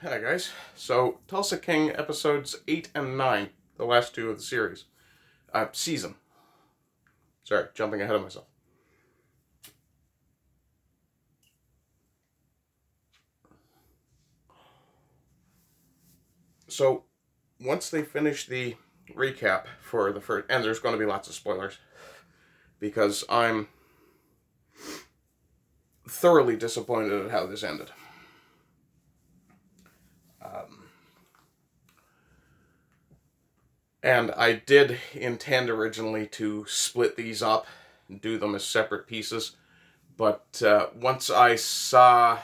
Hi guys. So, Tulsa King episodes 8 and 9, the last two of the series. Season. Sorry, jumping ahead of myself. So, once they finish the recap for the first, and there's going to be lots of spoilers, because I'm thoroughly disappointed at how this ended. And I did intend originally to split these up and do them as separate pieces, but once I saw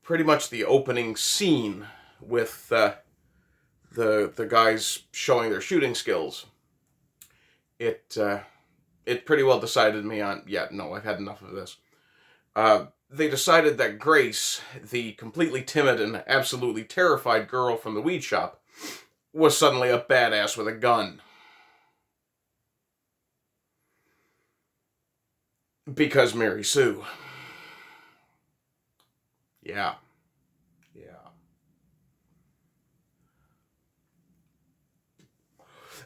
pretty much the opening scene with the guys showing their shooting skills, it pretty well decided me on, yeah, no, I've had enough of this. They decided that Grace, the completely timid and absolutely terrified girl from the weed shop, was suddenly a badass with a gun. Because Mary Sue. Yeah.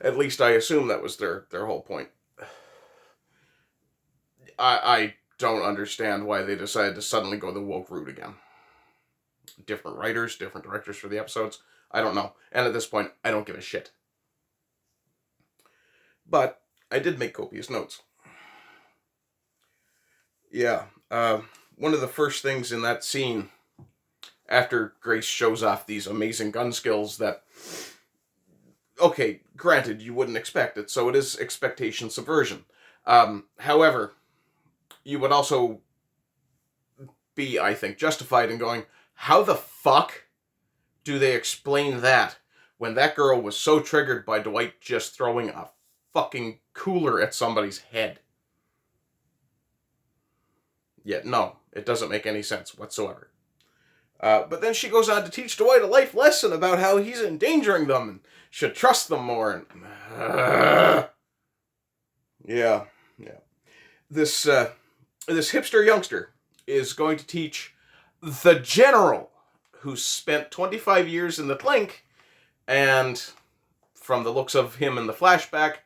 At least I assume that was their whole point. I don't understand why they decided to suddenly go the woke route again. Different writers, different directors for the episodes. I don't know. And at this point, I don't give a shit. But I did make copious notes. Yeah. One of the first things in that scene, after Grace shows off these amazing gun skills that, okay, granted, you wouldn't expect it, so it is expectation subversion. However, you would also be, I think, justified in going, how the fuck do they explain that when that girl was so triggered by Dwight just throwing a fucking cooler at somebody's head? Yet, no, it doesn't make any sense whatsoever. But then she goes on to teach Dwight a life lesson about how he's endangering them and should trust them more. And yeah. This hipster youngster is going to teach the general, who spent 25 years in the clink, and from the looks of him in the flashback,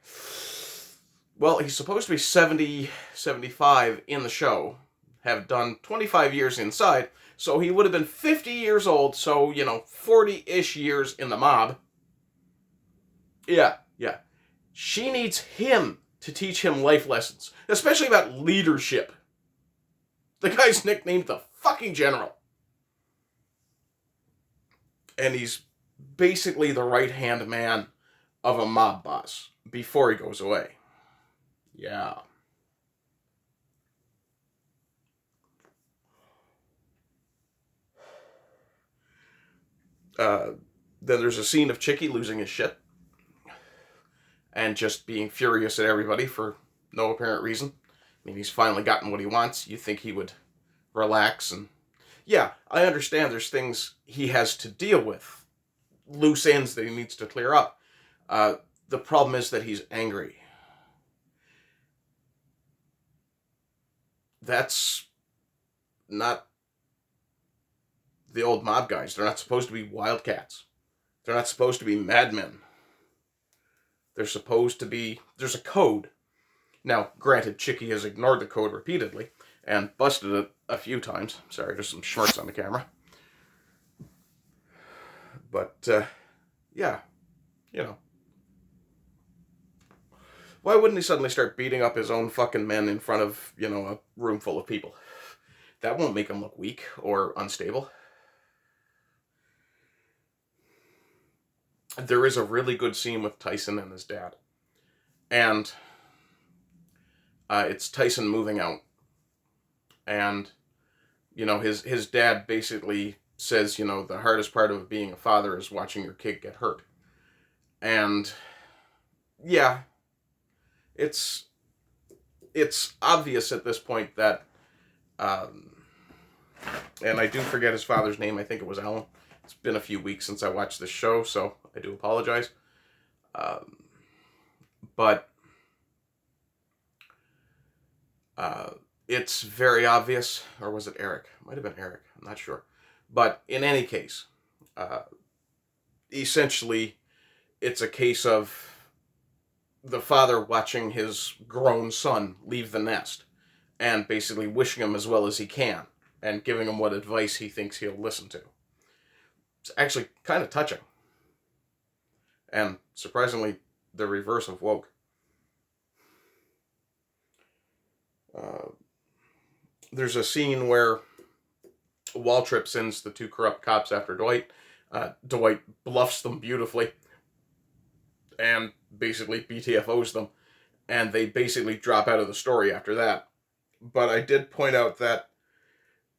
well, he's supposed to be 70, 75 in the show, have done 25 years inside, so he would have been 50 years old, so, 40-ish years in the mob. Yeah. She needs him to teach him life lessons, especially about leadership. The guy's nicknamed the fucking General. And he's basically the right-hand man of a mob boss before he goes away. Yeah. Then there's a scene of Chicky losing his shit and just being furious at everybody for no apparent reason. I mean, he's finally gotten what he wants. You think he would relax and... Yeah, I understand there's things he has to deal with. Loose ends that he needs to clear up. The problem is that he's angry. That's not the old mob guys. They're not supposed to be wildcats. They're not supposed to be madmen. They're supposed to be... There's a code. Now, granted, Chicky has ignored the code repeatedly and busted it a few times. Sorry, there's some schmirts on the camera. But, yeah, Why wouldn't he suddenly start beating up his own fucking men in front of, a room full of people? That won't make him look weak or unstable. There is a really good scene with Tyson and his dad. And it's Tyson moving out. And, his dad basically says, the hardest part of being a father is watching your kid get hurt. And, yeah, it's obvious at this point that, and I do forget his father's name, I think it was Alan. It's been a few weeks since I watched this show, so I do apologize. But it's very obvious, or was it Eric? Might have been Eric, I'm not sure. But in any case, essentially, it's a case of the father watching his grown son leave the nest and basically wishing him as well as he can and giving him what advice he thinks he'll listen to. It's actually kind of touching. And surprisingly, the reverse of woke. There's a scene where Waltrip sends the two corrupt cops after Dwight. Dwight bluffs them beautifully and basically BTFOs them. And they basically drop out of the story after that. But I did point out that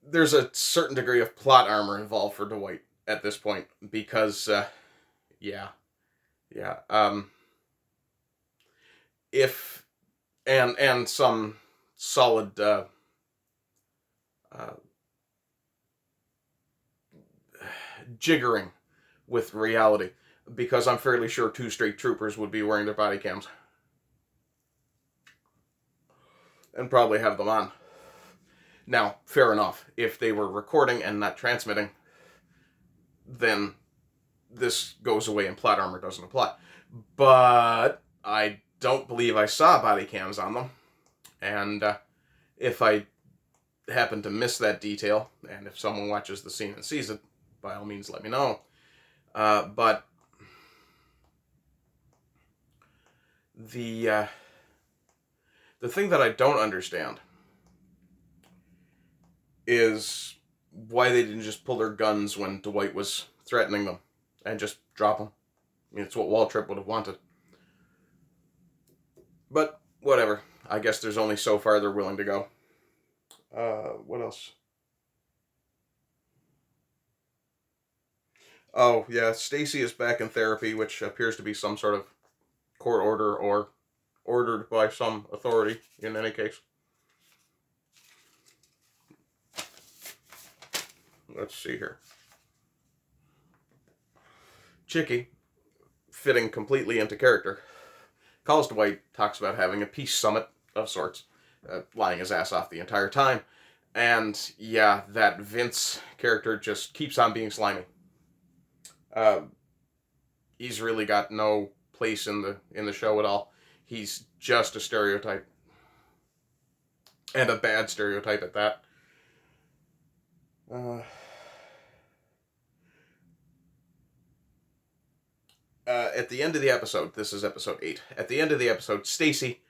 there's a certain degree of plot armor involved for Dwight at this point. Because, if... And some solid... jiggering with reality, because I'm fairly sure 2 straight troopers would be wearing their body cams and probably have them on. Now, fair enough, if they were recording and not transmitting, then this goes away and plot armor doesn't apply. But I don't believe I saw body cams on them, and if I happen to miss that detail, and if someone watches the scene and sees it, by all means let me know. But the thing that I don't understand is why they didn't just pull their guns when Dwight was threatening them and just drop them. I mean, it's what Waltrip would have wanted. But whatever. I guess there's only so far they're willing to go. What else? Oh, yeah, Stacy is back in therapy, which appears to be some sort of court order or ordered by some authority, in any case. Let's see here. Chicky, fitting completely into character, calls Dwight, talks about having a peace summit of sorts, lying his ass off the entire time. And yeah, that Vince character just keeps on being slimy. He's really got no place in the show at all. He's just a stereotype. And a bad stereotype at that. At the end of the episode, this is episode 8, at the end of the episode, Stacy,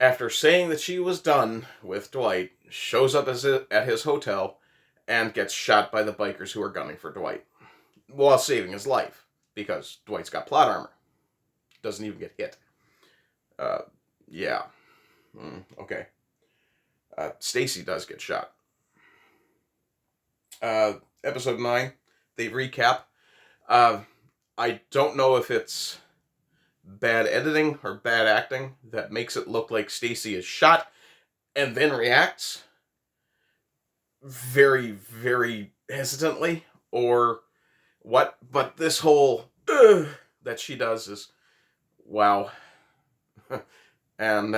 after saying that she was done with Dwight, shows up at his hotel and gets shot by the bikers who are gunning for Dwight, while saving his life, because Dwight's got plot armor. Doesn't even get hit. Yeah. Okay. Stacy does get shot. Episode 9, they recap. I don't know if it's bad editing or bad acting that makes it look like Stacy is shot and then reacts very, very hesitantly, or what, but this whole that she does is wow. And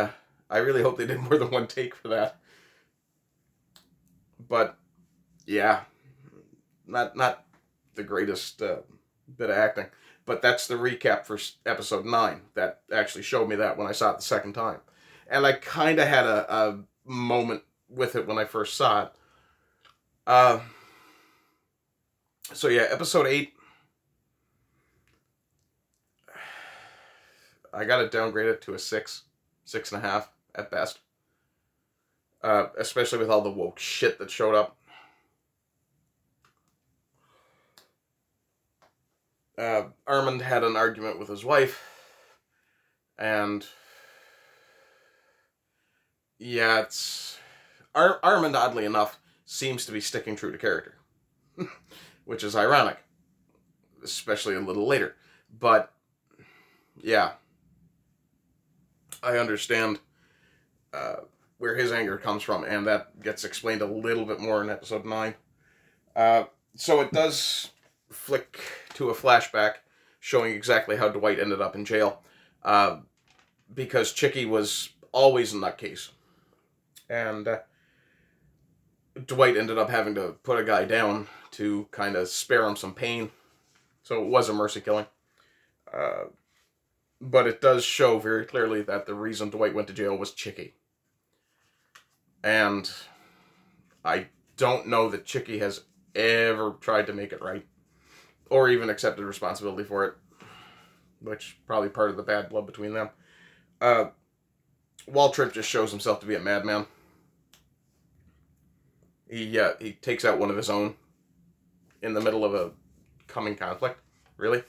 I really hope they did more than one take for that. But yeah, not the greatest bit of acting. But that's the recap for episode 9 that actually showed me that when I saw it the second time. And I kind of had a moment with it when I first saw it. So yeah, episode 8, I got to downgrade it to a 6.5 at best. Especially with all the woke shit that showed up. Armand had an argument with his wife, and yeah, Armand, oddly enough, seems to be sticking true to character, which is ironic, especially a little later. But yeah, I understand where his anger comes from, and that gets explained a little bit more in episode 9. So it does flick to a flashback showing exactly how Dwight ended up in jail, because Chicky was always a nutcase. And Dwight ended up having to put a guy down to kind of spare him some pain. So it was a mercy killing. But it does show very clearly that the reason Dwight went to jail was Chicky. And I don't know that Chicky has ever tried to make it right. Or even accepted responsibility for it. Which, probably part of the bad blood between them. Waltrip just shows himself to be a madman. He takes out one of his own in the middle of a coming conflict. Really?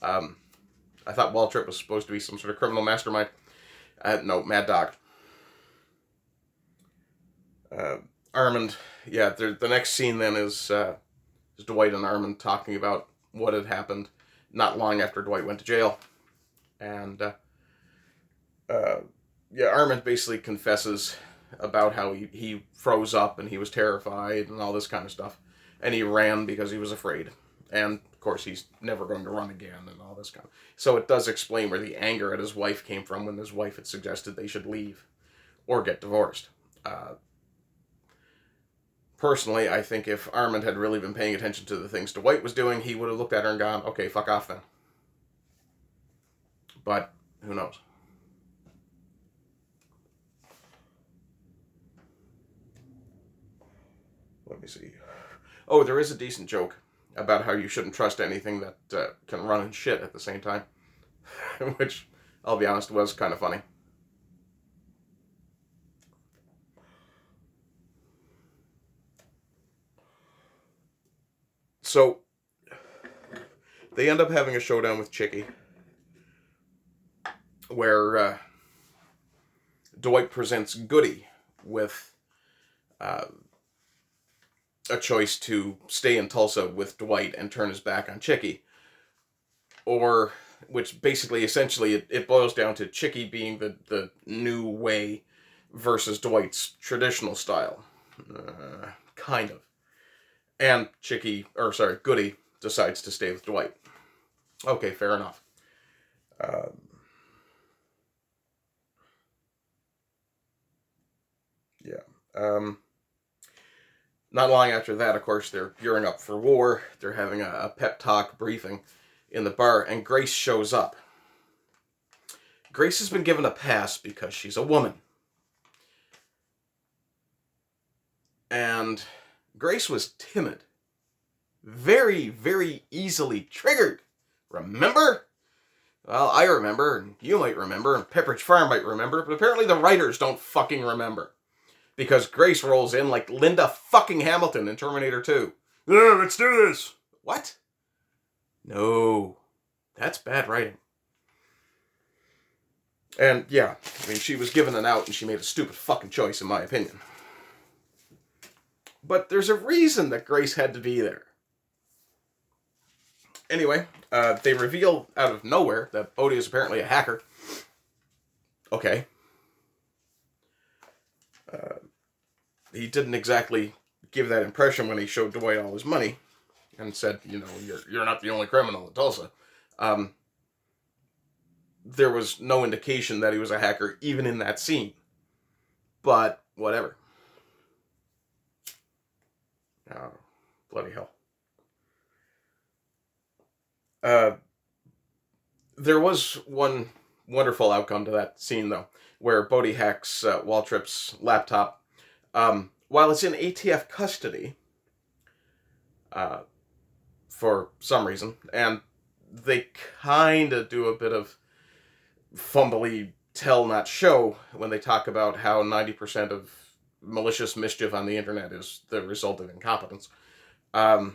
I thought Waltrip was supposed to be some sort of criminal mastermind. No, Mad Dog. Armand, yeah, the next scene then is Dwight and Armand talking about what had happened not long after Dwight went to jail. And, Armand basically confesses about how he froze up and he was terrified and all this kind of stuff. And he ran because he was afraid. And, of course, he's never going to run again and all this kind of... So it does explain where the anger at his wife came from when his wife had suggested they should leave or get divorced. Personally, I think if Armand had really been paying attention to the things Dwight was doing, he would have looked at her and gone, okay, fuck off then. But, who knows? Let me see. Oh, there is a decent joke about how you shouldn't trust anything that can run and shit at the same time. Which, I'll be honest, was kind of funny. So, they end up having a showdown with Chicky, where Dwight presents Goody with a choice to stay in Tulsa with Dwight and turn his back on Chicky. Or, which basically, essentially, it boils down to Chicky being the new way versus Dwight's traditional style. Kind of. And Goody decides to stay with Dwight. Okay, fair enough. Not long after that, of course, they're gearing up for war. They're having a pep talk briefing in the bar, and Grace shows up. Grace has been given a pass because she's a woman. And Grace was timid. Very, very easily triggered. Remember? Well, I remember, and you might remember, and Pepperidge Farm might remember, but apparently the writers don't fucking remember. Because Grace rolls in like Linda fucking Hamilton in Terminator 2. Yeah, let's do this. What? No. That's bad writing. And, yeah, I mean, she was given an out and she made a stupid fucking choice, in my opinion. But there's a reason that Grace had to be there. Anyway, they reveal out of nowhere that Bodhi is apparently a hacker. Okay. He didn't exactly give that impression when he showed Dwight all his money and said, you know, you're not the only criminal in Tulsa. There was no indication that he was a hacker even in that scene. But, whatever. Oh, bloody hell. There was one wonderful outcome to that scene, though, where Bodhi hacks Waltrip's laptop. While it's in ATF custody, for some reason, and they kind of do a bit of fumbly tell not show when they talk about how 90% of malicious mischief on the internet is the result of incompetence. But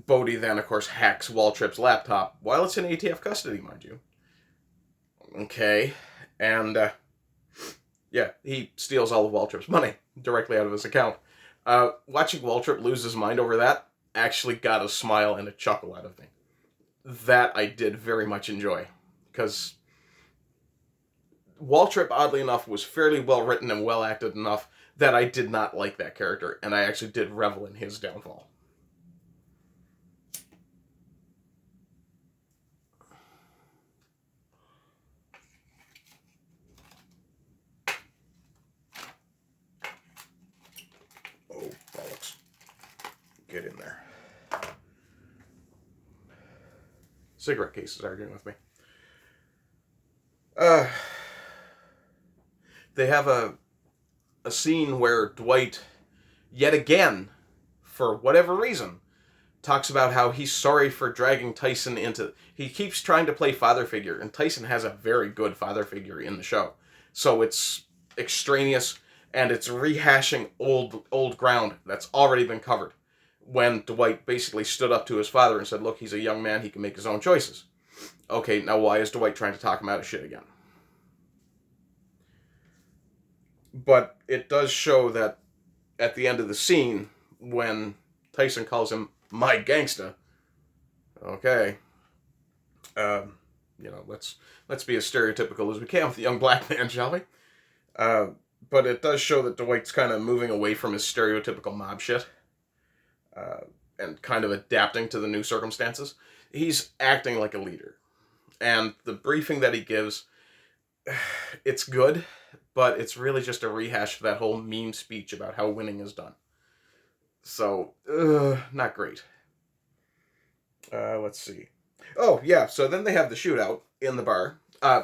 Bodhi then, of course, hacks Waltrip's laptop while it's in ATF custody, mind you. Okay, and he steals all of Waltrip's money directly out of his account. Watching Waltrip lose his mind over that actually got a smile and a chuckle out of me. That I did very much enjoy, because Waltrip, oddly enough, was fairly well written and well acted enough that I did not like that character, and I actually did revel in his downfall. Get in there. Cigarette case is arguing with me. They have a scene where Dwight, yet again, for whatever reason, talks about how he's sorry for dragging Tyson into... He keeps trying to play father figure, and Tyson has a very good father figure in the show. So it's extraneous, and it's rehashing old ground that's already been covered. When Dwight basically stood up to his father and said, look, he's a young man, he can make his own choices. Okay, now why is Dwight trying to talk him out of shit again? But it does show that at the end of the scene, when Tyson calls him my gangsta, okay, let's be as stereotypical as we can with the young black man, shall we? But it does show that Dwight's kind of moving away from his stereotypical mob shit, and kind of adapting to the new circumstances. He's acting like a leader. And the briefing that he gives, it's good, but it's really just a rehash of that whole meme speech about how winning is done. So, not great. Let's see. Oh, yeah, so then they have the shootout in the bar.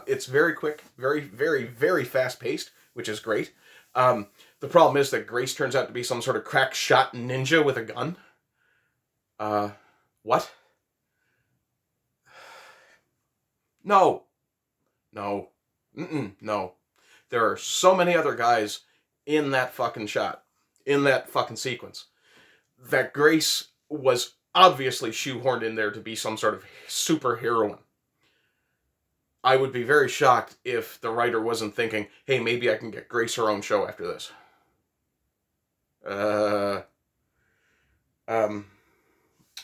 It's very quick, very, very, very fast-paced, which is great. The problem is that Grace turns out to be some sort of crack shot ninja with a gun. What? No. No. No. There are so many other guys in that fucking shot, in that fucking sequence, that Grace was obviously shoehorned in there to be some sort of super heroine. I would be very shocked if the writer wasn't thinking, hey, maybe I can get Grace her own show after this.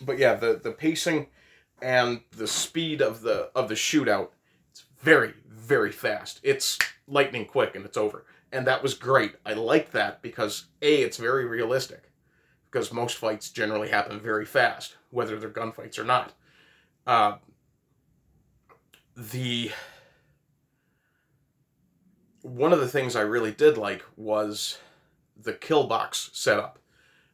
But yeah, the pacing and the speed of the shootout, it's very, very fast. It's lightning quick and it's over. And that was great. I like that because, A, it's very realistic. Because most fights generally happen very fast, whether they're gunfights or not. One of the things I really did like was the kill box setup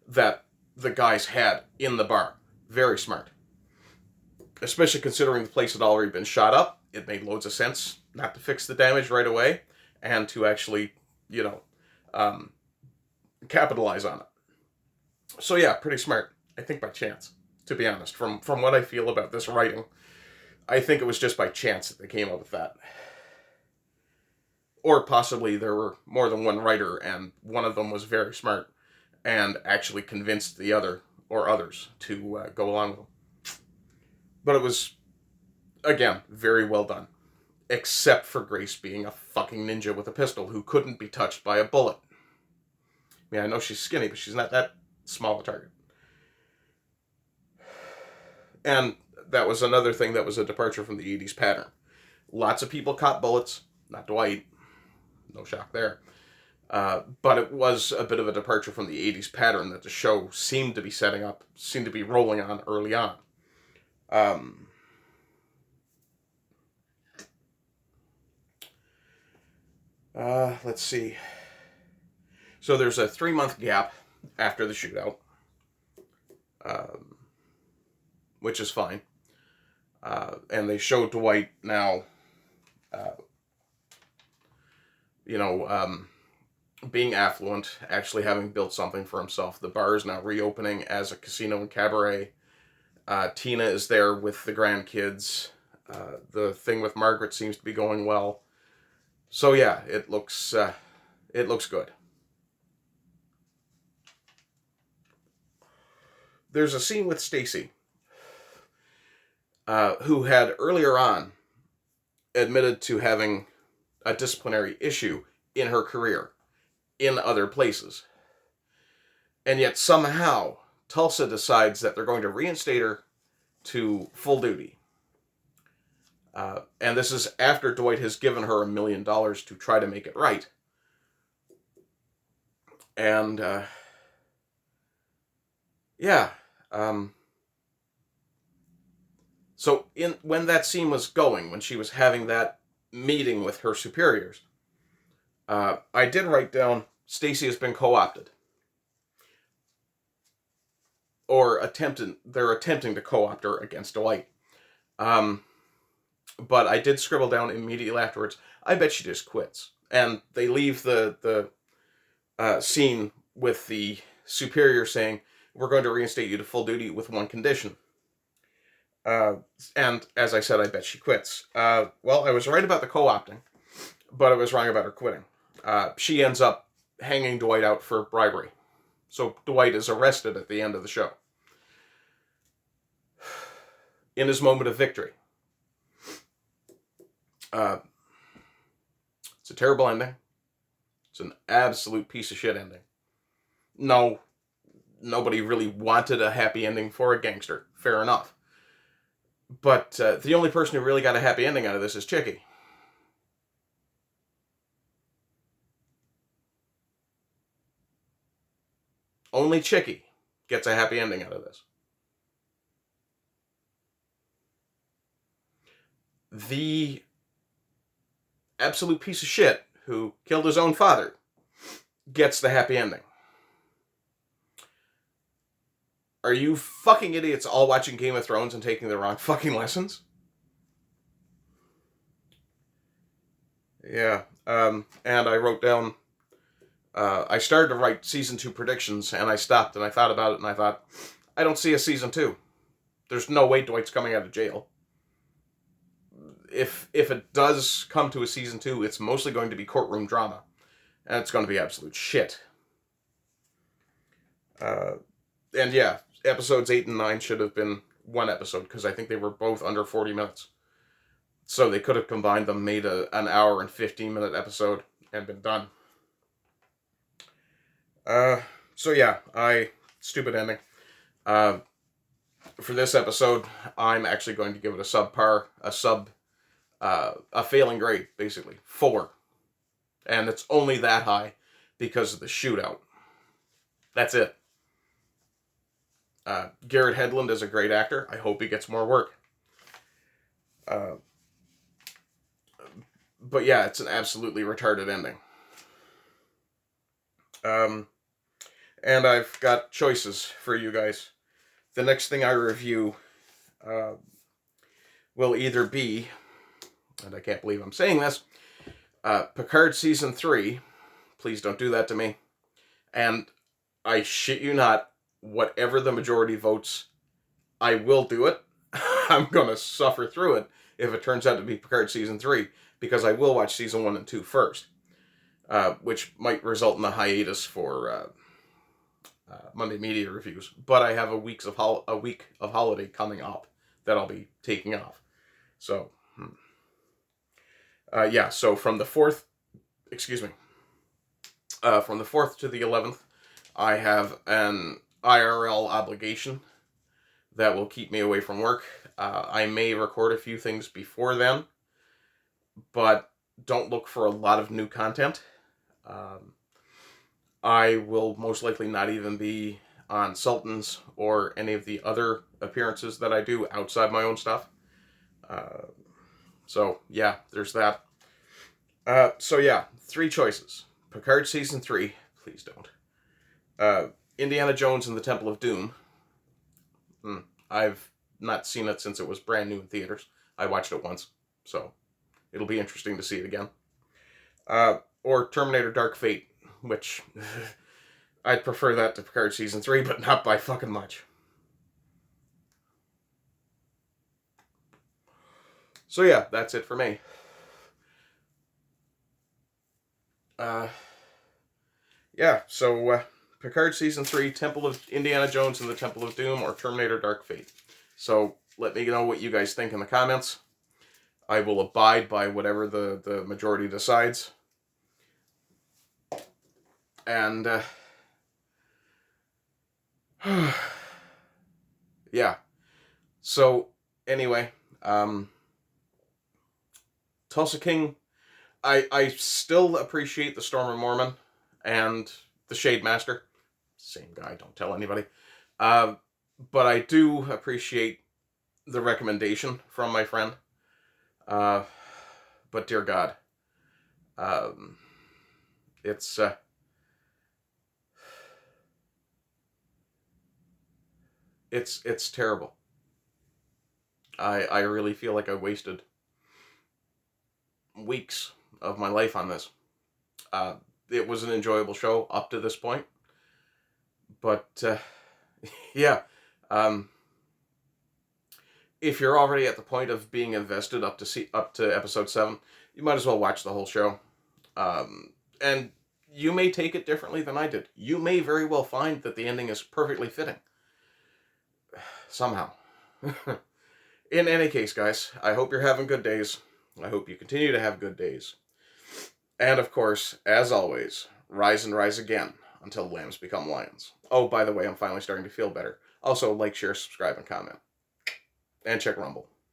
that the guys had in the bar. Very smart. Especially considering the place had already been shot up. It made loads of sense not to fix the damage right away and to actually, capitalize on it. So yeah, pretty smart. I think by chance, to be honest. From what I feel about this writing, I think it was just by chance that they came up with that. Or possibly there were more than one writer and one of them was very smart and actually convinced the other or others to go along with them. But it was, again, very well done. Except for Grace being a fucking ninja with a pistol who couldn't be touched by a bullet. I mean, I know she's skinny, but she's not that small a target. And that was another thing that was a departure from the 80s pattern. Lots of people caught bullets, not Dwight. No shock there. But it was a bit of a departure from the 80s pattern that the show seemed to be rolling on early on. Let's see. So there's a 3-month gap after the shootout, which is fine. And they show Dwight now, being affluent, actually having built something for himself. The bar is now reopening as a casino and cabaret. Tina is there with the grandkids. The thing with Margaret seems to be going well. So yeah, it looks good. There's a scene with Stacy, who had earlier on admitted to having a disciplinary issue in her career in other places. And yet somehow Tulsa decides that they're going to reinstate her to full duty. And this is after Dwight has given her $1 million to try to make it right. And, so when that scene was going, when she was having that meeting with her superiors, I did write down, Stacy has been co-opted. or they're attempting to co-opt her against Dwight. But I did scribble down immediately afterwards, I bet she just quits. And they leave the scene with the superior saying, we're going to reinstate you to full duty with one condition. And as I said, I bet she quits. Well, I was right about the co-opting, but I was wrong about her quitting. She ends up hanging Dwight out for bribery. So Dwight is arrested at the end of the show. In his moment of victory. It's a terrible ending. It's an absolute piece of shit ending. No, nobody really wanted a happy ending for a gangster. Fair enough. But the only person who really got a happy ending out of this is Chicky. Only Chicky gets a happy ending out of this. The absolute piece of shit who killed his own father gets the happy ending. Are you fucking idiots all watching Game of Thrones and taking the wrong fucking lessons? Yeah, and I wrote down, I started to write season 2 predictions, and I stopped and I thought about it, and I thought, I don't see a season 2. There's no way Dwight's coming out of jail. If it does come to a season 2, it's mostly going to be courtroom drama. And it's going to be absolute shit. And yeah, episodes 8 and 9 should have been one episode, because I think they were both under 40 minutes. So they could have combined them, made an hour and 15-minute episode, and been done. So yeah, stupid ending. For this episode, I'm actually going to give it a failing grade, basically. 4. And it's only that high because of the shootout. That's it. Garrett Hedlund is a great actor. I hope he gets more work. But yeah, it's an absolutely retarded ending. And I've got choices for you guys. The next thing I review will either be, and I can't believe I'm saying this, Picard Season 3. Please don't do that to me. And I shit you not, whatever the majority votes, I will do it. I'm going to suffer through it if it turns out to be Picard Season 3, because I will watch Season 1 and 2 first, which might result in a hiatus for Monday Media Reviews. But I have a week of holiday coming up that I'll be taking off. So, yeah, so from the 4th to the 11th, I have an IRL obligation that will keep me away from work. I may record a few things before then, but don't look for a lot of new content. I will most likely not even be on Sultans or any of the other appearances that I do outside my own stuff. So, yeah, there's that. So, yeah, 3 choices. Picard Season 3, please don't. Indiana Jones and the Temple of Doom. I've not seen it since it was brand new in theaters. I watched it once, so it'll be interesting to see it again. Or Terminator Dark Fate, which I'd prefer that to Picard Season 3, but not by fucking much. So yeah, that's it for me. Yeah, so Picard Season 3, Temple of Indiana Jones and the Temple of Doom, or Terminator Dark Fate. So let me know what you guys think in the comments. I will abide by whatever the majority decides. And, yeah. So, anyway, Tulsa King, I still appreciate the Storm of Mormon and the Shade Master. Same guy, don't tell anybody. But I do appreciate the recommendation from my friend. But dear God, it's, It's terrible. I really feel like I wasted weeks of my life on this. It was an enjoyable show up to this point, but yeah, um, if you're already at the point of being invested up to episode 7, you might as well watch the whole show. And you may take it differently than I did. You may very well find that the ending is perfectly fitting. Somehow. In any case, guys, I hope you're having good days. I hope you continue to have good days. And of course, as always, rise and rise again until lambs become lions. Oh, by the way, I'm finally starting to feel better. Also, like, share, subscribe, and comment. And check Rumble.